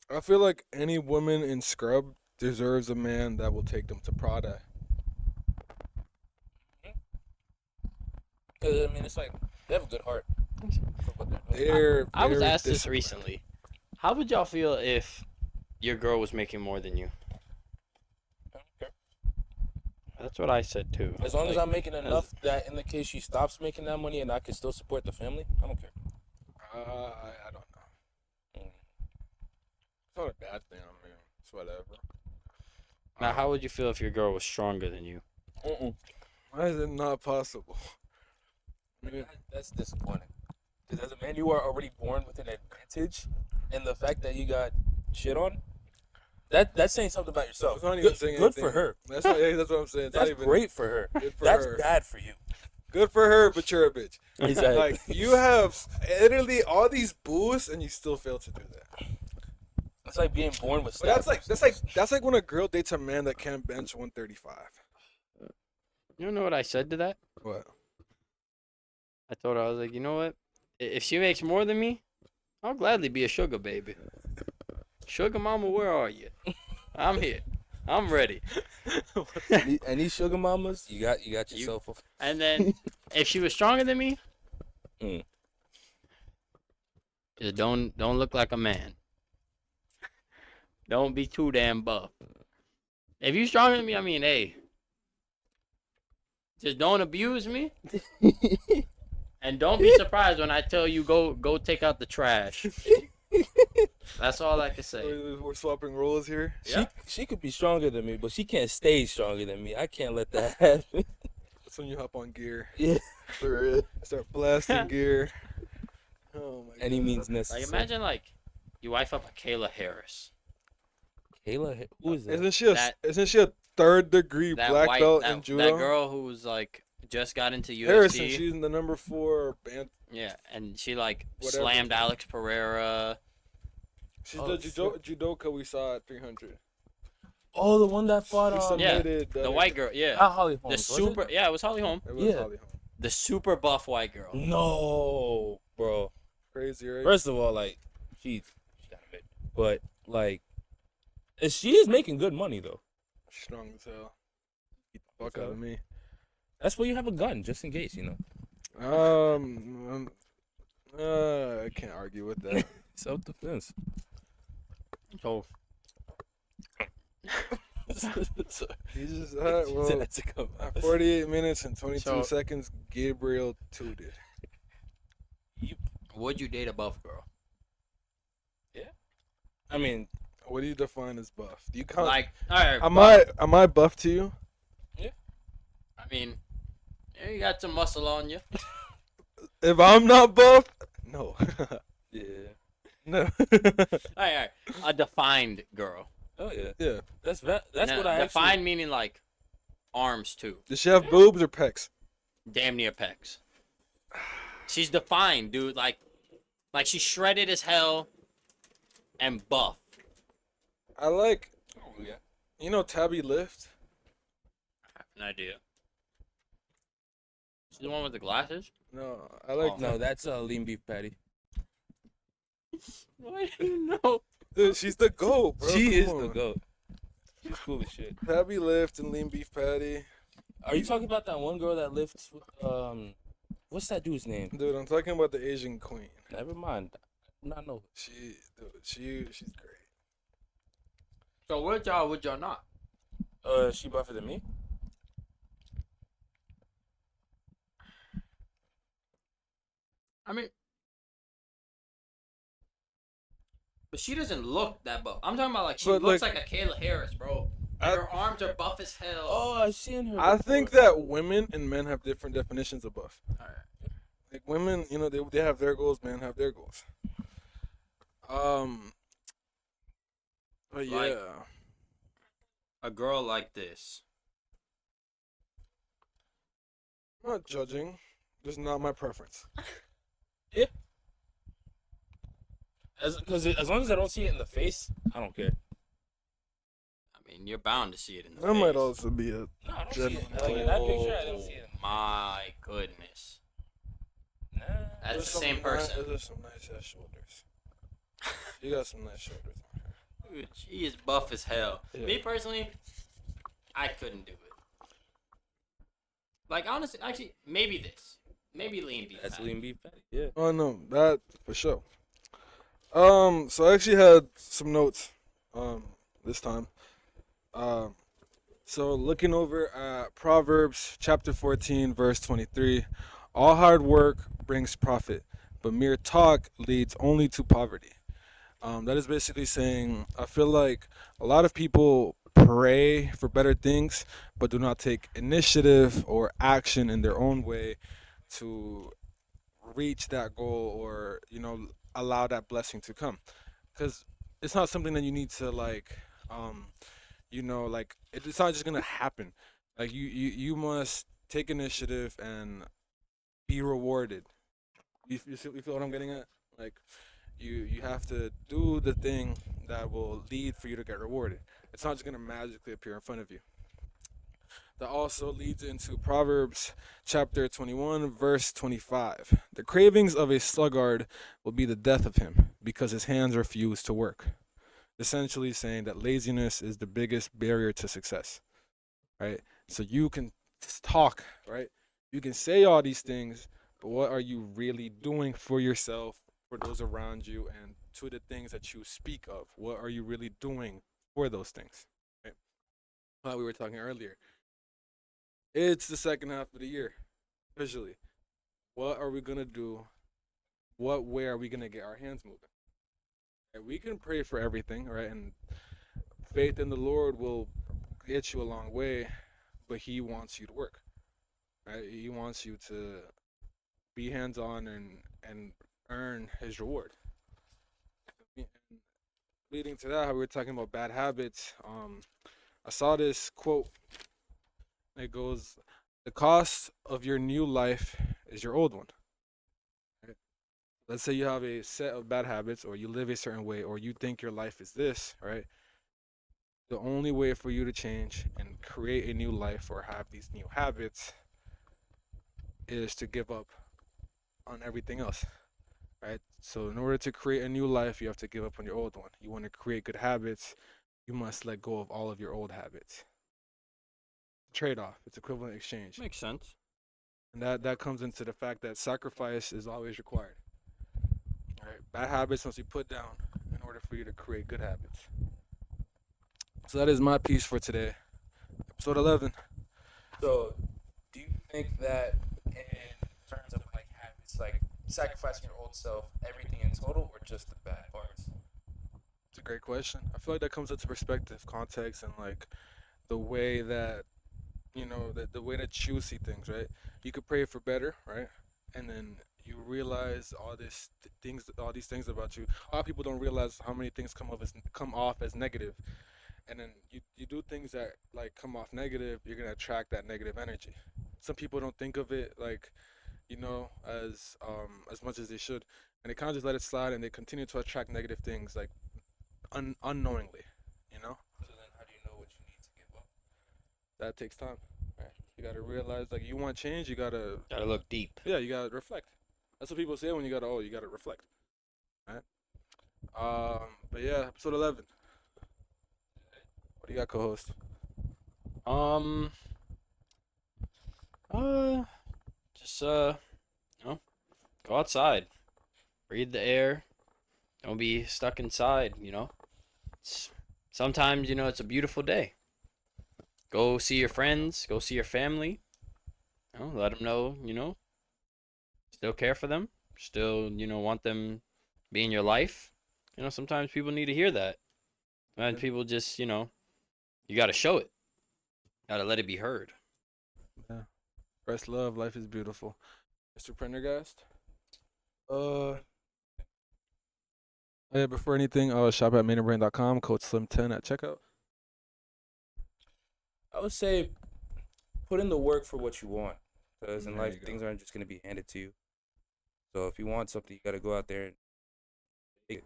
I feel like any woman in scrub deserves a man that will take them to Prada. Because I mean, it's like they have a good heart. For what they're doing. They're I was very asked this disciplined. recently. How would y'all feel if your girl was making more than you? I don't care. That's what I said too. As long as Like, I'm making enough that in the case she stops making that money and I can still support the family, I don't care. I don't know. Mm. It's not a bad thing. I mean, it's whatever. Now, how would you feel if your girl was stronger than you? Why is it not possible? I mean, That's disappointing. Because as a man, you are already born with an advantage, and the fact that you got shit on, that's saying something about yourself. it's not even Good, saying good for anything. her. That's not, yeah, that's what I'm saying. It's That's not even great for her. good for That's her. bad for you. Good for her, but you're a bitch. Exactly. Like you have literally all these boosts, and you still fail to do that. It's like being born with But stats. that's like when a girl dates a man that can't bench 135. You know what I said to that? What? I told her, I was like, you know what? If she makes more than me, I'll gladly be a sugar baby. Sugar mama, where are you? I'm here. I'm ready. And these sugar mamas, you got yourself a. And then if she was stronger than me, Mm. just don't look like a man. Don't be too damn buff. If you stronger than me, I mean, hey, just don't abuse me. And don't be surprised when I tell you go take out the trash. That's all I can say. We're swapping roles here. Yeah. She could be stronger than me, but she can't stay stronger than me. I can't let that happen. That's when you hop on gear. Yeah, for real. Start blasting gear. Oh my Any god. means necessary. Like imagine like you wife up a Kayla Harris. Kayla, who is that? Isn't she a third degree That black white belt that, in judo? that girl who's like just got into UFC. Harrison, she's in the number 4 band. Yeah, and she like Whatever. slammed Alex Pereira. She's Oh, the judoka we saw at 300. Oh, the one that fought She Yeah, submitted The white girl, yeah. not Holly The Holmes. was super, it? yeah, it was Holly Holm. It was Yeah. Holly Holm. The super buff white girl. No, bro. Crazy, right? First of all, like she got a bit, but like she is making good money though. Strong as hell. Get the fuck out of me. That's why you have a gun, just in case, you know. I can't argue with that. Self defense. So He just well, at 48 minutes and 22 So- seconds, Gabriel tooted. would you date a buff girl? I mean, What do you define as buff? Do you count? Like, all right, Am I buff to you? I mean, yeah, you got some muscle on you. If I'm not buff, no. yeah. No. All right, a defined girl. Oh yeah. Yeah. That's Now, what I defined actually. meaning like arms too, Does she have boobs or pecs? damn near pecs. She's defined, dude. Like she's shredded as hell and buff. I like, Oh yeah. you know, Tabby Lift. I have an idea. She's the one with the glasses. No, I like. Oh. No, that's a lean beef patty. Why do you know? Dude, she's the goat, bro. She Come is on. the goat. She's cool as shit. Tabby Lift and lean beef patty. Are you talking about that one girl that lifts? What's that dude's name? Dude, I'm talking about the Asian queen. Never mind. Not know. She's great. So would y'all not? She buffer than me. I mean, but she doesn't look that buff. I'm talking about like she But, looks like- like a Kayla Harris, bro. Her arms are buff as hell. Oh, I've seen her. I think before. that women and men have different definitions of buff. Alright. Like women, you know, they have their goals, men have their goals. But yeah, Like- A girl like this. I'm not judging. Just not my preference. As long as I don't see it in the face, I don't care. I mean, you're bound to see it in the That face. might also be a No, I don't General. see it. Like in that picture, I don't see it. My goodness. Nah. That's the same person. There's some nice ass shoulders. You got some nice shoulders on her. Dude, she is buff as hell. Yeah. Me personally, I couldn't do it. Like honestly, actually, maybe this. Maybe lean beef. That's patty. lean beef patty. Yeah. Oh no, that for sure. So I actually had some notes, this time. So looking over at Proverbs chapter 14, verse 23, all hard work brings profit, but mere talk leads only to poverty. That is basically saying I feel like a lot of people pray for better things, but do not take initiative or action in their own way to reach that goal or allow that blessing to come, because it's not something that you need to like it's not just gonna happen. Like you must take initiative and be rewarded. You feel what I'm getting at? Like you have to do the thing that will lead for you to get rewarded. It's not just gonna magically appear in front of you. That also leads into Proverbs chapter 21, verse 25. The cravings of a sluggard will be the death of him, because his hands refuse to work. Essentially saying that laziness is the biggest barrier to success, right? So you can talk, right? You can say all these things, but what are you really doing for yourself, for those around you, and to the things that you speak of? What are you really doing for those things, right? Like we were talking earlier. It's the second half of the year, officially. What are we gonna do? What way are we gonna get our hands moving? And we can pray for everything, right? And faith in the Lord will get you a long way, but He wants you to work, right? He wants you to be hands-on and earn His reward. And leading to that, how we were talking about bad habits. I saw this quote. It goes, the cost of your new life is your old one. Right? Let's say you have a set of bad habits, or you live a certain way, or you think your life is this, right? The only way for you to change and create a new life or have these new habits is to give up on everything else, right? So in order to create a new life, you have to give up on your old one. You want to create good habits, you must let go of all of your old habits. Trade-off, it's equivalent exchange, Makes sense. and that comes into the fact that sacrifice is always required. All right, bad habits must be put down in order for you to create good habits. So that is my piece for today, episode 11. So, do you think that in terms of like habits, like sacrificing your old self, everything in total, or just the bad parts? It's a great question. I feel like that comes into perspective, context, and like the way that the way that you see things, right? You could pray for better, right? And then you realize all these things about you. A lot of people don't realize how many things come off as negative, and then you do things that like come off negative. You're gonna attract that negative energy. Some people don't think of it like as much as they should, and they kind of just let it slide, and they continue to attract negative things like unknowingly, So then, how do you know what you need to give up? That takes time, right? You gotta realize, like, you want change, you gotta Look deep. you gotta reflect. That's what people say when you gotta reflect, right? But yeah, episode 11. What do you got, co-host? Just go outside, breathe the air. Don't be stuck inside. Sometimes it's a beautiful day. Go see your friends. Go see your family. Let them know. Still care for them. Still want them to be in your life. Sometimes people need to hear that. And people just You got to show it. Got to let it be heard. Express love. Life is beautiful. Mr. Prendergast. Uh, Oh, yeah, before anything, shop at mainandbrain.com. Code Slim10 at checkout. I would say put in the work for what you want, because in There life you go. things aren't just gonna be handed to you. So if you want something, you gotta go out there and take it.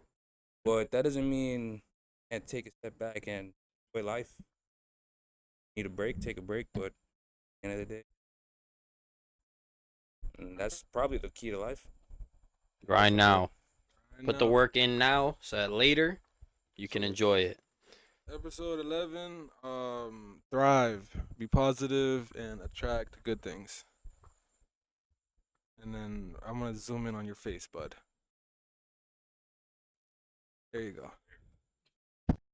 But that doesn't mean you can't take a step back and enjoy life. Need a break, take a break. But at the end of the day, and that's probably the key to life. Grind now. Right Put the now, work in now so that later you can enjoy it. Episode 11. Thrive. Be positive and attract good things. And then I'm gonna zoom in on your face, bud. There you go.